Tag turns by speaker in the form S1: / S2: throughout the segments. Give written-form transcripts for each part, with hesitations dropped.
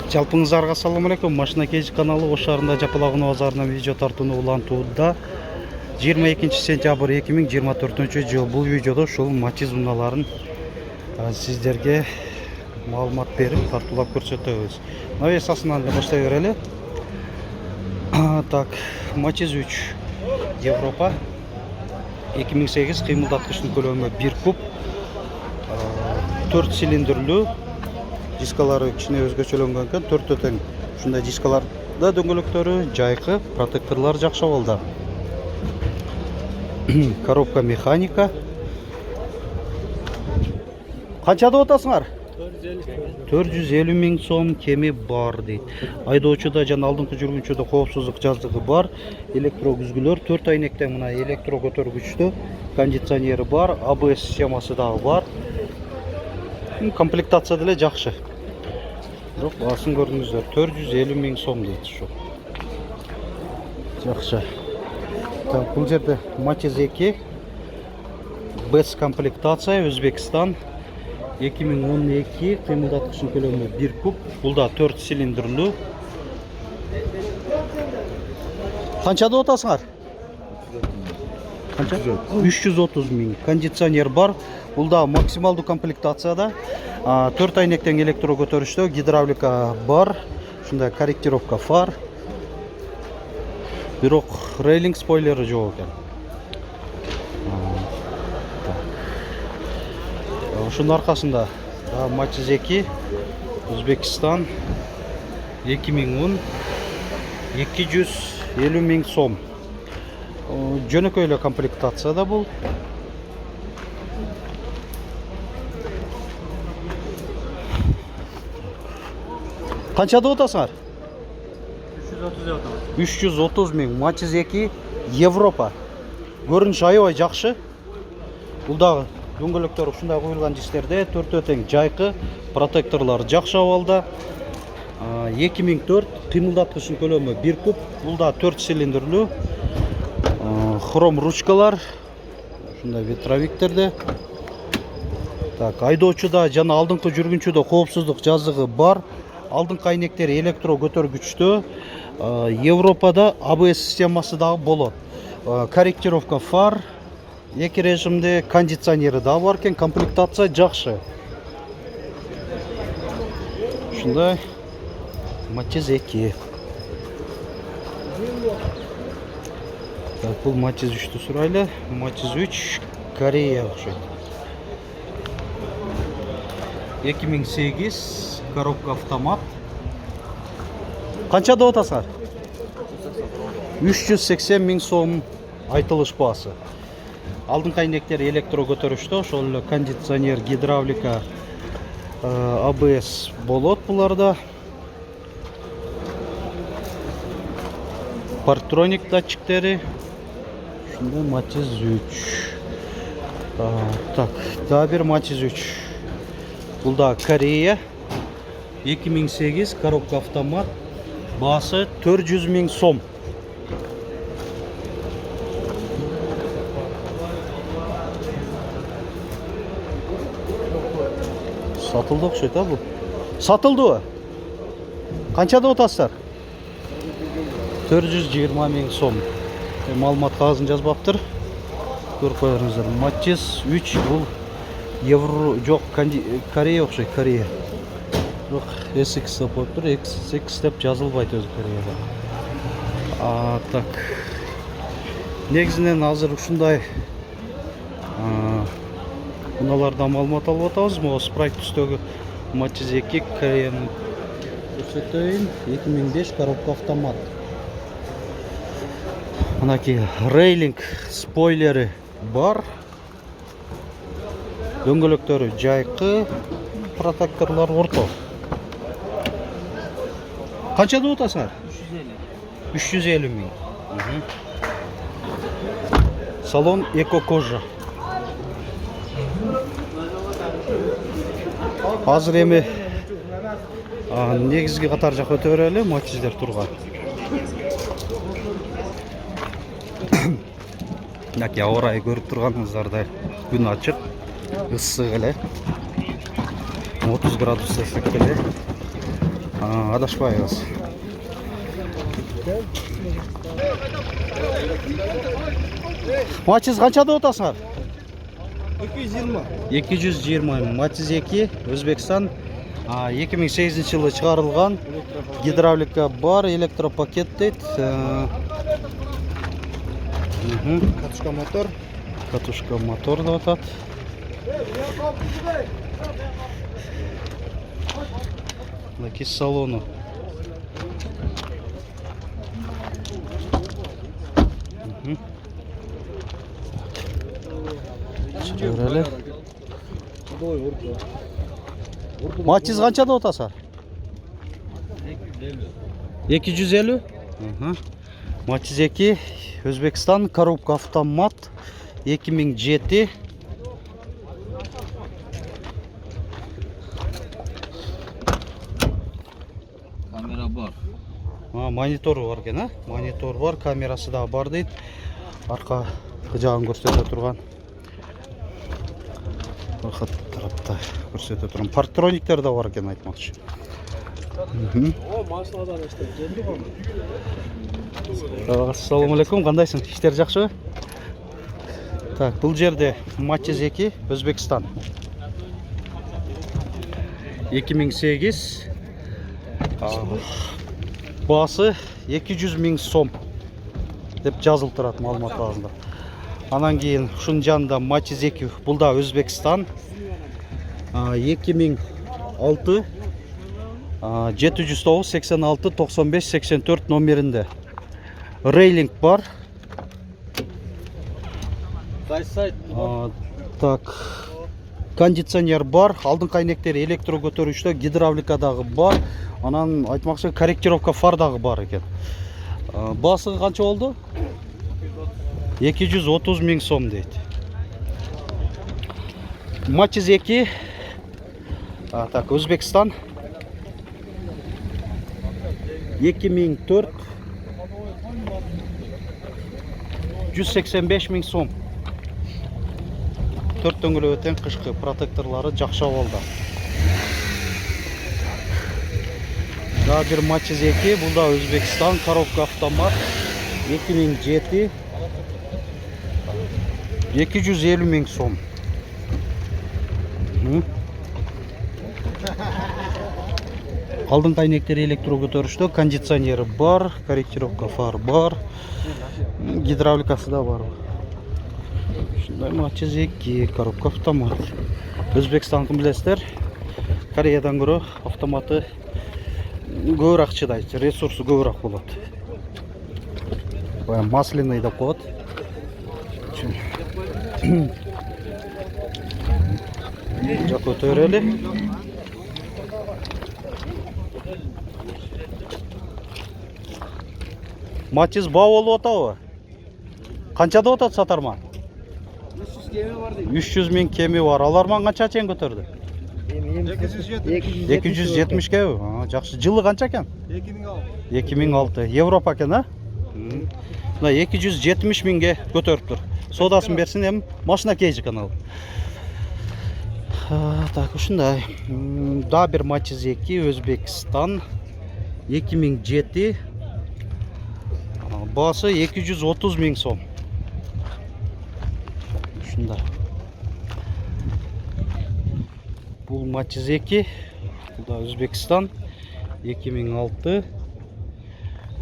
S1: Жалпыңыздарга assalamu алейкум. Машина кежи каналы Ош шаарында Жапалак базарынан видео тартууну улантууда. 22 сентябрь 2024 жыл. Бул видеодо ушул Matiz унааларын сиздерге маалымат берип, тартуулап көрсөтөбүз. Навесасынан баштай берели. Так, Matiz 3 Европа 2008 кыймылдаткычтын көлөмү 1 куб, 4 цилиндрлүү, дискалары кичине өзгөчөлөнгөн экен, 4 тең. Ушундай дискаларда дөңгөлөктөрү жайкы, протекторлор жакшы абалда. Коробка механика. Канча деп атасыңар? 450 миң сом кеми бар дейт. Айдоочуда жана алдыңкы жүргүнчүдө коопсуздук жаздыгы бар. Электро күзгүлөр 4 айнектен мына электро көтөргүчтүү, кондиционери бар, ABS системасы дагы бар. Комплектация деле жакшы. Бирок баасын көрдүңүздөр, 450 миң сом дейт ушу. Жакшы. Так, бул жерде Matiz 2 без комплектация, Өзбекстан 2012 кыймылдаткычтын көлөмү 1 куб. Бул да 4 цилиндрлүү. Канча деп атасыңар? Канча? 330 миң. Кондиционер бар. Бул да максималдуу комплектацияда. 4 айнектен электро көтөрүштө, гидравлика бар. Ушундай корректировка фар. Бирок рейлинг спойлери жок экен. Ушунун аркасында Matiz 2 Өзбекстан 2010 250 миң сом. Жөнөкөй эле комплектацияда бул. Канча деп атасыңар? 330 миң. Matiz 2 Европа. Көрүнүш аябай жакшы. Бул дагы дөңгөлөктөр ушундай коюлган дистерде, 4 тең жайкы, протекторлор жакшы абалда. 2004 кыймылдаткычтын көлөмү 1 куб. Бул да 4 цилиндрлүү. Хром ручкалар. Ушундай ветровиктерде. Так, айдоочуда жана алдыңкы жүргүнчүдө коопсуздук жазыгы бар. Алдыңкы айнектери электро көтөргүчтүү. Европада ABS системасы дагы болот. Корректировка фар, эки режимде, кондиционери да бар экен, комплектация жакшы. Ушундай Matiz 2. Так, бул Matiz 3'тү сурайлы. Matiz 3 Корея окшойт. 2008 коробка автомат. Канча деп атасыңар? 380 миң сом айтылыш баасы. Алдыңкы айнектери электро көтөрүштө, ошол эле кондиционер, гидравлика, ABS болот буларда. Партроник датчиктери. Ушундай Matiz 3. Так, дагы бир Matiz 3. Бул да Корея. 2008 коробка автомат. Баасы 400 миң сом. Сатылды окшойт, бул. Сатылдыбы? Канча деп атасыздар? 420 миң сом. Маалымат кагазын жазбаптыр. Көрүп коюңуздар. Matiz 3 бул Евро жок, Корея окшойт, Корея. Жок, SX деп коюптур, XX деп жазылбайт өзү Кореяда. Так. Негизинен азыр ушундай унаалардан маалымат алып атабыз. Могу спрайт түстөгү Matiz 2 Кореянын көрсөтөйүн. 2005 коробка автомат. Мынаки рейлинг спойлери бар. Дөңгөлөктөрү жайкы, протекторлор орто. Канча деп атасыңар? 350 миң. Салон эко кожа. Азыр эми негизги катар жакка өтө берели, Matiz'дер турган. Мынакей аба ырайы көрүп турганыңыздардай күн ачык, ысык эле. 30 градус эсек эле. Адашпайбыз. Матчиз канчада отасыңар?
S2: 220.
S1: 220. Матчиз 2, Өзбекстан. 2008 жылы чыгарылган. Гидравлика бар, электропакет дейт.
S2: Катушка мотор.
S1: Катушка мотор да атат. Накис салону. Göreli. Матчиз канчада отасар? 250. Матчиз 2, Өзбекстан, коробка автомат, 2007.
S2: Kamera бар.
S1: Монитору бар екен, монитор бар, камерасы да бар дейт. Арка жагын көрсөтө турган. Арка тарапта көрсөтө турган. Парктрониктер да бар екен айтмакчы.
S2: О, машинадан иштеп жүрдүм.
S1: Ассаламу алейкум, кандайсың? Иштер жакшыбы? Так, бул жерде Матчиз 2, Өзбекстан. 2008. Басы 200 000 сом деп жазылып турат маалымат базында. Анан кийин ушунун жанында Матчиз 2, бул да Өзбекстан. 2006 709 86 95 84 номеринде. Рейлинг бар. Так, кондиционер бар, алдыңкы айнектери электро көтөрүчтө, гидравлика дагы бар. Анан айтмакчы корректировка фар дагы бар экен. Басы канча болду? 230 000 сом дейт. Матчиз 2. Так, Өзбекстан. 2004. 185 000 сом. 4 дөңгөлөк тең, кышкы протекторлары жакшы болду. Да бир Матчиз 2, бул да Өзбекстан, коробка автомат, 2007. 250 000 сом. Алдыңкы айнектери электро көтөрүштө, кондиционери бар, корректировка фар бар, гидравликасы да бар. Ушундай Матчиз 2, коробка автомат. Өзбекстандыкын билесиздер, Кореядан көрө автоматы көбүрөөк чыдайт, ресурсу көбүрөөк болот. Баягы масляный деп коет. Жак көтөрөлү. Матчиз баа болуп атабы? Канчада отат сатарман? 300 000 кеми бар. Аларман канча чейин көтөрдү? 270 ке? Жакшы. Жылы канча экен? 2006. Европа экен, а? Мына 270 000ге көтөрүптүр. Содасын берсин, эми машина кейжи канал. Так, ушундай. Да бир Матчиз 2, Өзбекстан, 2007. Басы 230 000 сом. Ушундай. Бул Матчиз 2, бул да Өзбекстан, 2006,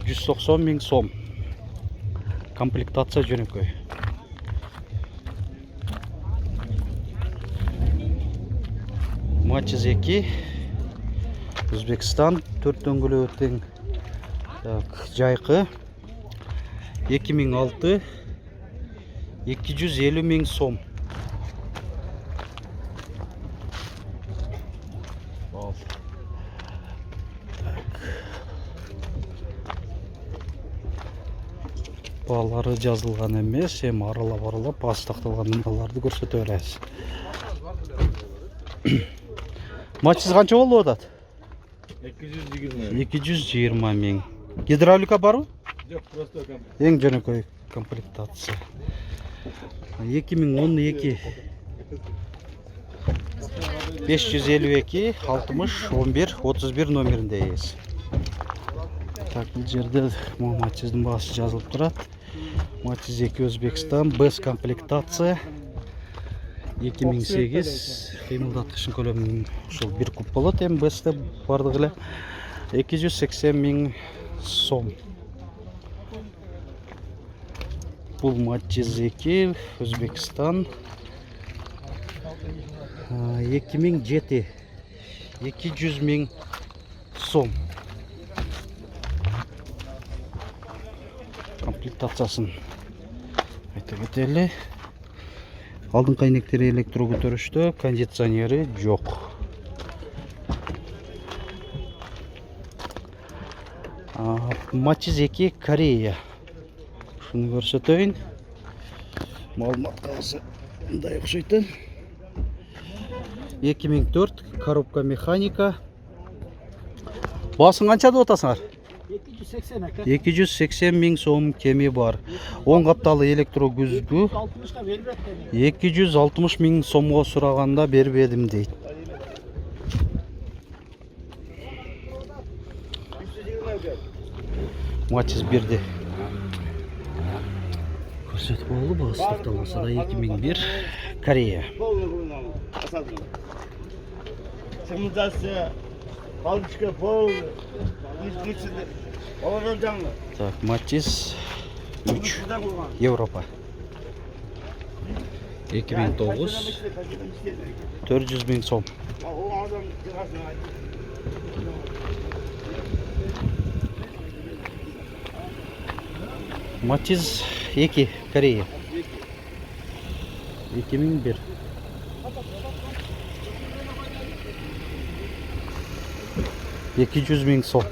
S1: 190 000 сом. Комплектация жөнөкөй. Матчиз 2, Өзбекстан, 4 дөңгөлөк тең. Так, жайкы. 2006, 250 000 сом. Баалары жазылган эмес, эми аралап басы такталган нумараларды көрсөтө беребиз. Матчиз канча болуп атат? 220 000. Гидравлика барбы?
S2: Жок, просто комплект.
S1: Эң жөнөкөй комплектация. 2012. 552 60 11 31 номерінде иесі. Так, бұл жерде Матиздің басы жазылып тұрады. Матиз 2 Өзбекстан, без комплектация 2008 қимылдатқышын көлемінің ұшыл бір куб болады. Безді бардығылы 280 000 сом. Бұл Матиз 2 Өзбекстан 2007 200 000 сом. Комплектациясын айта кетелі. Алдын қайнектері электро көтерішті, кондиционері жоқ. Матиз 2 Корея. Шыны көрсетейін. Малмат қалысы мұндай ұқсайтын. 2004 коробка механика. Басың қанша да отасыңар? 280 000 сом кеме бар. 10 қапталы электро күзгі 260 000 сомға сұрағанда беріп едім дейді. Матиз 1-де көрсетіп олы бағыстық талмаса да 2001 Корея. Так, Матиз 3 Европа 2009 400 000 сом. Матиз 2 Корея 2001 200 000 сом.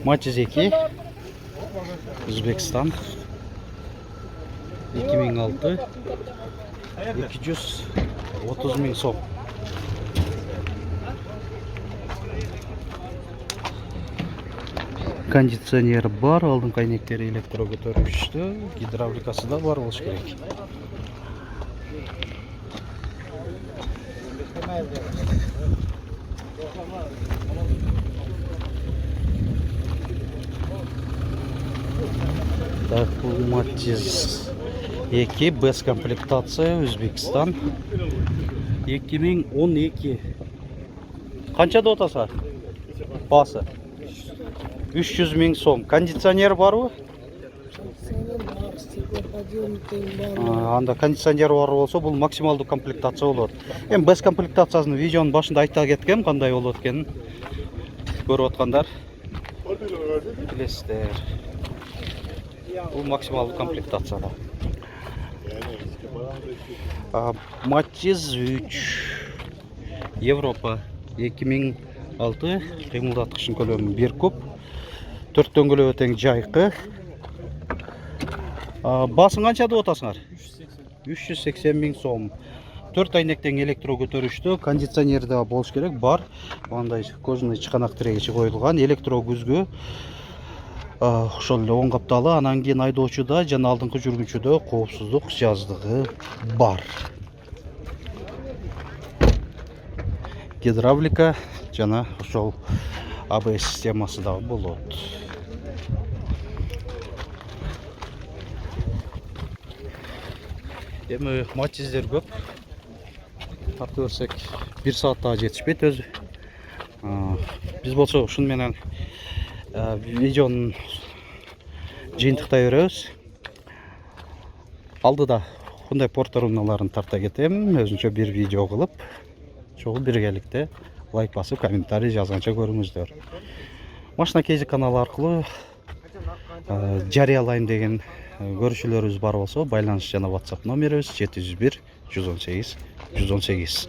S1: Матиз 2 Өзбекстан 2006 230 000 сом. Кондиционер бар, алдын қайнектері электро көтергішті, гидравликасы да бар болуш керек. Так, бұл Матиз 2 без комплектация Өзбекстан 2012. Қаншада отаса? Басы 300 000 сом. Кондиционер бар ма? Анда кондиционер бар болса, бұл максималды комплектация болады. Без комплектациясын видеоның башында айта кеткем, қандай болады екенін көріп отқандар білесіздер. Бұл максималды комплектацияда. Матиз 3 Европа 2006 қимылдатқышын көлемі 1 куб 4 дөңгелегі тең жайқы. Басың қаншада отасыңар? 380 000 сом. 4 айнектен электро көтерішті, кондиционерді болуш керек бар. Андай кожаный чықанақ тірегіші қойылған электро күзгі ошол 10 қапталы, анан кейін айдоочуда жана алдыңкы жүргүнчүдө коопсуздук жаздыгы бар. Гидравлика жана ошол ABS системасы да болот. Эми Матиздер көп. Тартып көрсөк 1 саатта жетишпейт өзү. Биз болсо ушун менен видеонун жыйынтыктай беребиз. Алдыда мындай порторуналарын тарта кетем, өзүнчө бир видео кылып, чогуу биргеликте лайк басып, комментарий жазганча көрүңүздөр. Машина Кези каналы аркылуу жарыялайм деген көрүүчүлөрүбүз бар болсо, байланыш жана WhatsApp номерибиз 701 118 118.